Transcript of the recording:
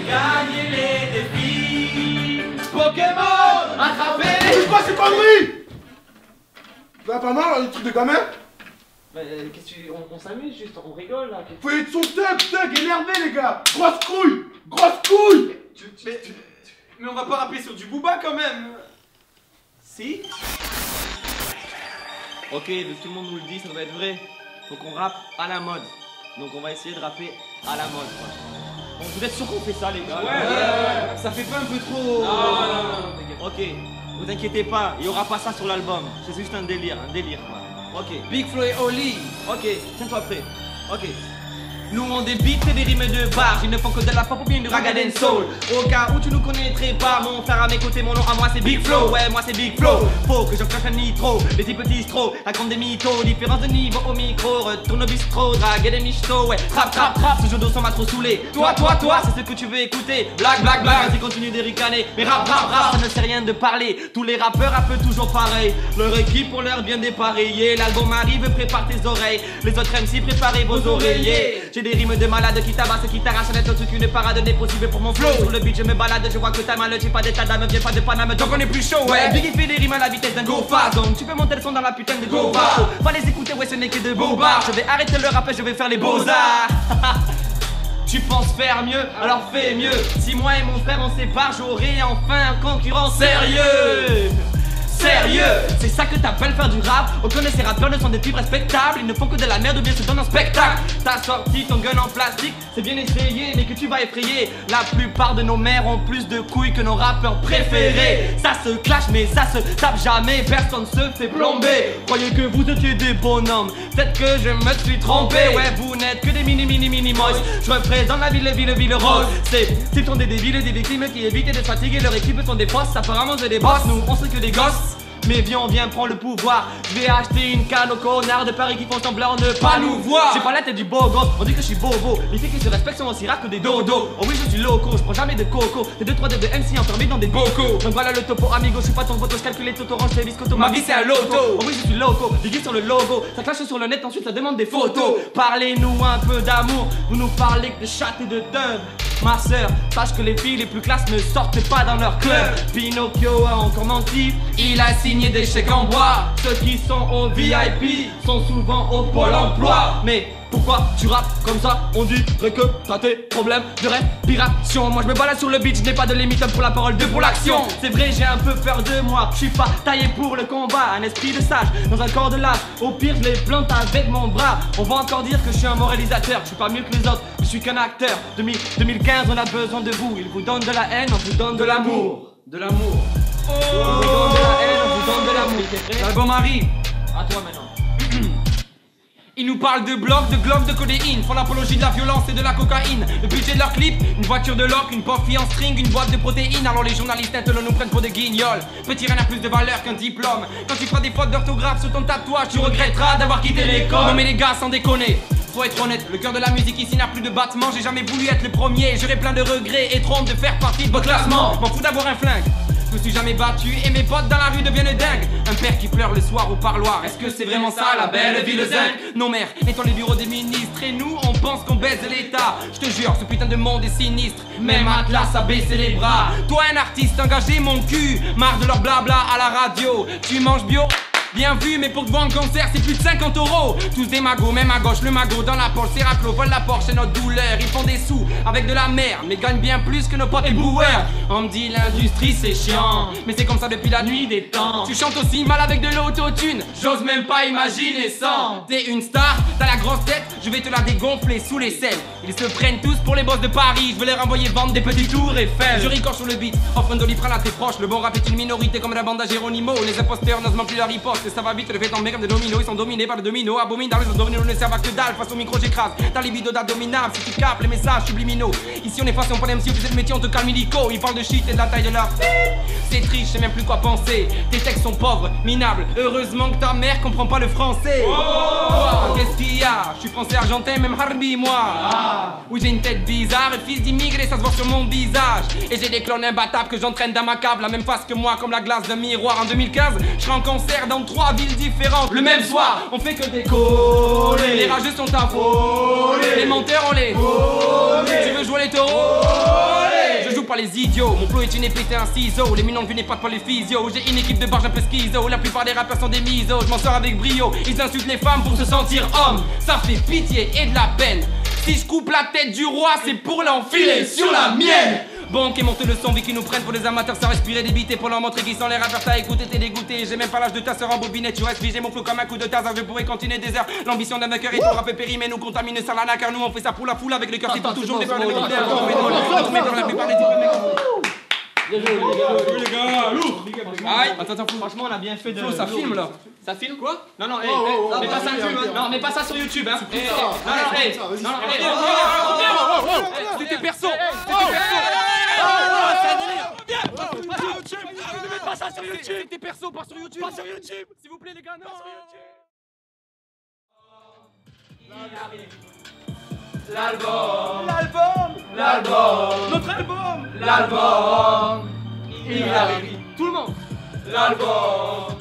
gagner les défis. Pokémon, attrapez. C'est quoi ces conneries? Vous avez pas marre, les trucs de gamin? Qu'est-ce que on s'amuse juste, on rigole là. Faut être son thug, énervé les gars. Grosse couille. Grosse couille. Mais on va pas rapper sur du Booba quand même. Si. Ok, tout le monde nous le dit, ça doit être vrai. Faut qu'on rappe à la mode. Donc on va essayer de rapper à la mode. Bon, vous êtes sûr qu'on fait ça les gars? Ouais. Ça fait pas un peu trop... Non. Ok, vous inquiétez pas, il y aura pas ça sur l'album. C'est juste un délire quoi. Ok. Big Flo et Oli. Ok, tiens-toi prêt. Ok. Nous on des beats et des rimes de bar. Ils ne font que de la pop ou bien du ragga and soul. Au cas où tu nous connaîtrais pas, mon frère à mes côtés, mon nom à moi c'est Big Flo. Ouais, moi c'est Big Flo. Faut que je crache un nitro. Les petits petits stros, raconte des mythos. Différence de niveau au micro. Retourne au bistrot, drague des michtos. Ouais, trap, ce jeu d'eau m'a trop saoulé. Toi, c'est ce que tu veux écouter. Blague, vas-y continue de ricaner. Mais rap, ça ne sait rien de parler. Tous les rappeurs rappent toujours pareil. Leur équipe pour l'air bien dépareillée. L'album arrive, prépare tes oreilles. Les autres MC, préparez vos oreillers. J'ai des rimes de malade qui tabassent, qui t'arrachent net au-dessus qu'une parade n'est possible pour mon flow. Sur le beat je me balade, je vois que t'as mal, j'ai pas d'état d'âme, viens pas de Paname, donc on est plus chaud, ouais. Biggie fait des rimes à la vitesse d'un go-fast, donc tu peux monter le son dans la putain de go-bar. Va les écouter, ouais ce n'est que de bobards. Je vais arrêter le rap et je vais faire les beaux-arts. Tu penses faire mieux, alors fais mieux. Si moi et mon frère on sépare, j'aurai enfin un concurrent sérieux. Sérieux, c'est ça que t'appelles faire du rap? Aucun de ces rappeurs ne sont des types respectables. Ils ne font que de la merde ou bien se donnent un spectacle. T'as sorti ton gun en plastique, c'est bien essayé, mais que tu vas effrayer. La plupart de nos mères ont plus de couilles que nos rappeurs préférés. Ça se clash mais ça se tape jamais, personne se fait plomber. Croyez que vous étiez des bonhommes, peut-être que je me suis trompé. Ouais, vous n'êtes que des mini moches. Je représente la ville rose. C'est sont des débiles, des victimes qui évitent de se fatiguer. Leur équipe sont des boss, apparemment c'est des boss. Nous on sait que des gosses. Mais viens, prends le pouvoir. Je vais acheter une canne aux connards de Paris qui font semblant ne pas nous voir. J'ai pas la tête du beau gosse, on dit que je suis bobo. Les filles qui se respectent sont aussi rares que des dodos. Oh oui, je suis loco, je prends jamais de coco. T'es 2-3 de MC enfermés dans des bocaux. Donc voilà le topo, amigo, je suis pas ton voto. Je calcule les taux, orange, biscotto. Ma vie c'est un loto. Oh oui, je suis loco, Biggie sur le logo. Ça clash sur le net, ensuite ça demande des photos. Parlez-nous un peu d'amour, vous nous parlez que de chatte et de teub. Ma sœur, sache que les filles les plus classes ne sortent pas dans leur club. Pinocchio a encore menti, il a signé des chèques en bois. Ceux qui sont au VIP sont souvent au pôle emploi. Mais pourquoi tu rappes comme ça? On dirait que t'as tes problèmes de respiration. Moi je me balade sur le beat, je n'ai pas de limite pour la parole, pour l'action. C'est vrai, j'ai un peu peur de moi, je suis pas taillé pour le combat. Un esprit de sage dans un corps de lâche. Au pire je les plante avec mon bras. On va encore dire que je suis un moralisateur. Je suis pas mieux que les autres, je suis qu'un acteur. 2015 on a besoin de vous. Il vous donne de la haine, on vous donne de l'amour. De l'amour. On vous donne de la haine, on vous donne de l'amour. L'album arrive. À toi maintenant. Ils nous parlent de blocs, de globes, de codéine. Font l'apologie de la violence et de la cocaïne. Le budget de leur clip, une voiture de loc, une pauvre fille en string, une boîte de protéines. Alors les journalistes intello nous prennent pour des guignols. Petit rien n'a plus de valeur qu'un diplôme. Quand tu feras des fautes d'orthographe sur ton tatouage, tu regretteras d'avoir quitté l'école. Non mais les gars, sans déconner, faut être honnête, le cœur de la musique ici n'a plus de battement. J'ai jamais voulu être le premier, j'aurais plein de regrets et trop honte de faire partie de votre classement. M'en fous d'avoir un flingue, je me suis jamais battu et mes potes dans la rue deviennent dingues. Un père qui pleure le soir au parloir, est-ce que c'est vraiment ça la belle ville zinc? Non mère, nettoie les bureaux des ministres et nous on pense qu'on baise l'état. Je te jure, ce putain de monde est sinistre, même Atlas a baissé les bras. Toi un artiste engagé mon cul, marre de leur blabla à la radio. Tu manges bio, bien vu, mais pour te voir en concert, c'est plus de 50 €. Tous des magots, même à gauche, le magot dans la poche. Serraclo vole la Porsche, c'est notre douleur. Ils font des sous avec de la merde, mais gagnent bien plus que nos potes et boueurs. On me dit l'industrie c'est chiant, mais c'est comme ça depuis la nuit des temps. Tu chantes aussi mal avec de l'autotune, j'ose même pas imaginer sans. T'es une star, t'as la grosse tête, je vais te la dégonfler sous les selles. Ils se prennent tous pour les boss de Paris, je veux les renvoyer vendre des petits tours Eiffel. Je ricore sur le beat, offre un doliprane à tes proches. Le bon rap est une minorité comme la bande à Geronimo. Les imposteurs n'osent plus leur riposte. Ça va vite, le fait tomber comme des dominos. Ils sont dominés par le domino abominable. Les dominos ne servent à que dalle. Face au micro j'écrase, ta libido d'abdominable. Si tu capes les messages subliminaux. Ici on est face, on prend MC, on faisait le métier, on te calme illico. Ils parlent de shit et de la taille de leur c'est triste, je sais même plus quoi penser. Tes textes sont pauvres, minables. Heureusement que ta mère comprend pas le français. Qu'est-ce qu'il y a? Je suis français argentin, même Harbi moi. Oui j'ai une tête bizarre, fils d'immigré, ça se voit sur mon visage. Et j'ai des clones imbattables que j'entraîne dans ma cave. La même face que moi, comme la glace d'un miroir. En 2015, je serai en concert dans 3 villes différentes. Le même soir, on fait que décoller. Les rageux sont à voler. Les menteurs on les. Tu veux jouer les taureaux? les idiots. Mon flow est une épée, t'es un ciseau. Les millions de vues n'est pas les physios. J'ai une équipe de barges un peu schizo. La plupart des rappeurs sont des misos. Je m'en sors avec brio. Ils insultent les femmes pour se sentir homme. Ça fait pitié et de la peine. Si je coupe la tête du roi, c'est pour l'enfiler sur la mienne. Bon, ok, monte le son, vu qu'ils nous prennent pour des amateurs sans respirer, débiter pour leur montrer qu'ils sont les rappeurs. T'as écouté, t'es dégoûté. J'ai même pas l'âge de ta sœur en bobinette. Tu restes figé, mon flow comme un coup de taser. Je pourrais continuer des heures. L'ambition d'un vainqueur est ton rap périmé, nous contaminer sans la car nous on fait ça pour la foule avec le cœur. C'est pour toujours des balles de la plupart des Bien joué, les gars, lourd. Aïe, attends, Franchement, on a bien fait de. Flo, ça filme là. Ça filme quoi? Non, non, mets pas ça YouTube. Non, mets pas ça sur YouTube, hein. C'était perso. Ne mets pas ça sur YouTube. C'était perso, pas sur YouTube. Pas sur YouTube. S'il vous plaît, les gars, non. L'album, notre album, il arrive. Tout le monde. L'album.